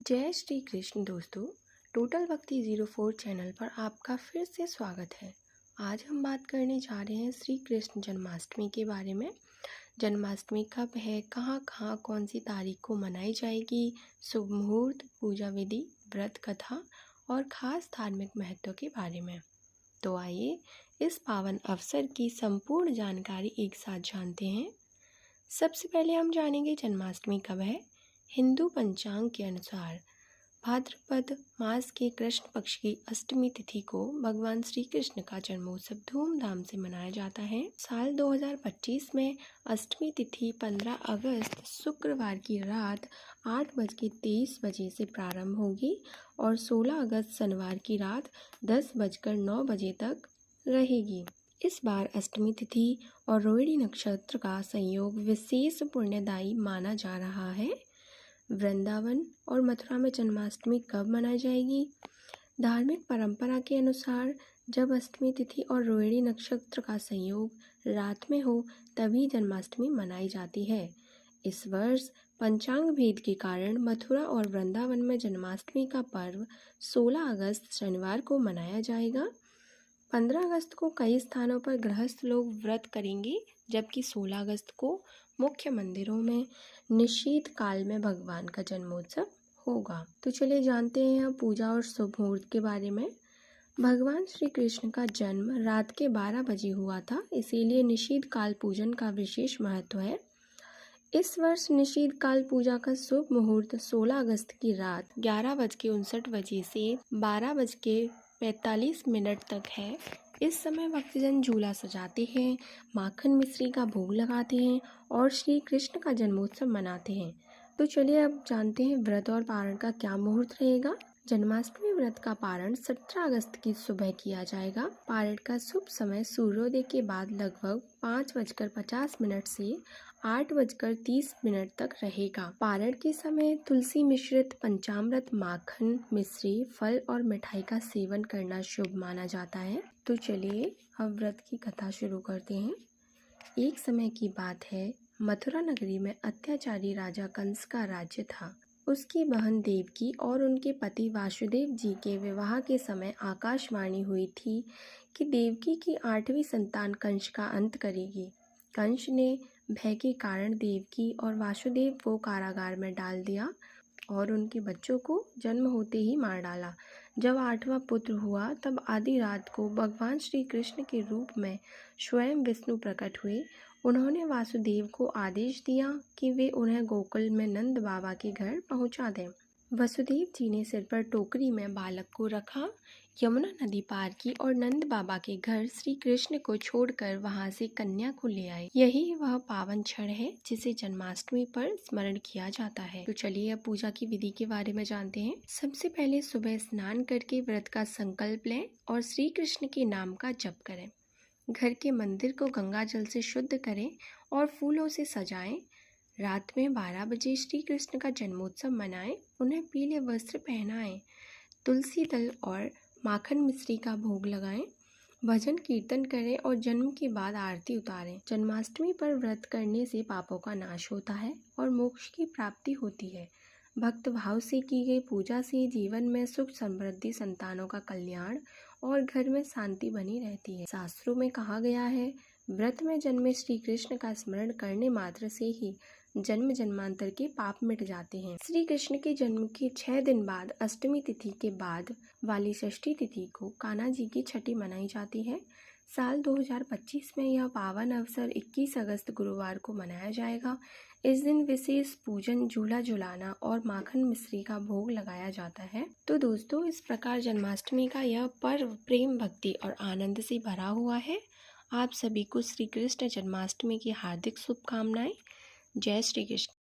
जय श्री कृष्ण दोस्तों। टोटल भक्ति 04 चैनल पर आपका फिर से स्वागत है। आज हम बात करने जा रहे हैं श्री कृष्ण जन्माष्टमी के बारे में। जन्माष्टमी कब है, कहाँ कहाँ कौन सी तारीख को मनाई जाएगी, शुभ मुहूर्त, पूजा विधि, व्रत कथा और ख़ास धार्मिक महत्व के बारे में। तो आइए इस पावन अवसर की संपूर्ण जानकारी एक साथ जानते हैं। सबसे पहले हम जानेंगे जन्माष्टमी कब है। हिंदू पंचांग के अनुसार भाद्रपद मास के कृष्ण पक्ष की अष्टमी तिथि को भगवान श्री कृष्ण का जन्मोत्सव धूमधाम से मनाया जाता है। साल 2025 में अष्टमी तिथि 15 अगस्त शुक्रवार की रात 8:23 से प्रारंभ होगी और 16 अगस्त शनिवार की रात 10:09 तक रहेगी। इस बार अष्टमी तिथि और रोहिणी नक्षत्र का संयोग विशेष पुण्यदायी माना जा रहा है। वृंदावन और मथुरा में जन्माष्टमी कब मनाई जाएगी? धार्मिक परंपरा के अनुसार जब अष्टमी तिथि और रोहिणी नक्षत्र का संयोग रात में हो तभी जन्माष्टमी मनाई जाती है। इस वर्ष पंचांग भेद के कारण मथुरा और वृंदावन में जन्माष्टमी का पर्व 16 अगस्त शनिवार को मनाया जाएगा। 15 अगस्त को कई स्थानों पर गृहस्थ लोग व्रत करेंगे, जबकि 16 अगस्त को मुख्य मंदिरों में निशीत काल में भगवान का जन्मोत्सव होगा। तो चलिए जानते हैं हम पूजा और शुभ मुहूर्त के बारे में। भगवान श्री कृष्ण का जन्म रात के 12 बजे हुआ था, इसीलिए निशीत काल पूजन का विशेष महत्व है। इस वर्ष निशीत काल पूजा का शुभ मुहूर्त 16 अगस्त की रात 11:59 से 12:45 तक है। इस समय भक्तजन झूला सजाते हैं, माखन मिश्री का भोग लगाते हैं और श्री कृष्ण का जन्मोत्सव मनाते हैं। तो चलिए अब जानते हैं व्रत और पारण का क्या मुहूर्त रहेगा। जन्माष्टमी व्रत का पारण 17 अगस्त की सुबह किया जाएगा। पारण का शुभ समय सूर्योदय के बाद लगभग 5:50 से 8:30 तक रहेगा। पारण के समय तुलसी मिश्रित पंचामृत, माखन, मिश्री, फल और मिठाई का सेवन करना शुभ माना जाता है। तो चलिए अब व्रत की कथा शुरू करते हैं। एक समय की बात है, मथुरा नगरी में अत्याचारी राजा कंस का राज्य था। उसकी बहन देवकी और उनके पति वासुदेव जी के विवाह के समय आकाशवाणी हुई थी कि देवकी की 8वीं संतान कंस का अंत करेगी। कंस ने भय के कारण देवकी और वासुदेव को कारागार में डाल दिया और उनके बच्चों को जन्म होते ही मार डाला। जब 8वां पुत्र हुआ तब आधी रात को भगवान श्री कृष्ण के रूप में स्वयं विष्णु प्रकट हुए। उन्होंने वासुदेव को आदेश दिया कि वे उन्हें गोकुल में नंद बाबा के घर पहुंचा दें। वसुदेव जी ने सिर पर टोकरी में बालक को रखा, यमुना नदी पार की और नंद बाबा के घर श्री कृष्ण को छोड़कर वहां से कन्या को ले आए। यही वह पावन क्षण है जिसे जन्माष्टमी पर स्मरण किया जाता है। तो चलिए अब पूजा की विधि के बारे में जानते हैं। सबसे पहले सुबह स्नान करके व्रत का संकल्प लें और श्री कृष्ण के नाम का जप करें। घर के मंदिर को गंगा जल से शुद्ध करें और फूलों से सजाएं। रात में 12 बजे श्री कृष्ण का जन्मोत्सव मनाएं। उन्हें पीले वस्त्र पहनाएं, तुलसी दल और माखन मिश्री का भोग लगाएं, भजन कीर्तन करें और जन्म के बाद आरती उतारें। जन्माष्टमी पर व्रत करने से पापों का नाश होता है और मोक्ष की प्राप्ति होती है। भक्त भाव से की गई पूजा से जीवन में सुख समृद्धि, संतानों का कल्याण और घर में शांति बनी रहती है। शास्त्रों में कहा गया है, व्रत में जन्मे श्री कृष्ण का स्मरण करने मात्र से ही जन्म जन्मांतर के पाप मिट जाते हैं। श्री कृष्ण के जन्म के 6 दिन बाद अष्टमी तिथि के बाद वाली षष्ठी तिथि को कान्हा जी की छठी मनाई जाती है। साल 2025 में यह पावन अवसर 21 अगस्त गुरुवार को मनाया जाएगा। इस दिन विशेष पूजन, झूला झुलाना और माखन मिश्री का भोग लगाया जाता है। तो दोस्तों, इस प्रकार जन्माष्टमी का यह पर्व प्रेम, भक्ति और आनंद से भरा हुआ है। आप सभी को श्री कृष्ण जन्माष्टमी की हार्दिक शुभकामनाएं। जय श्री कृष्ण।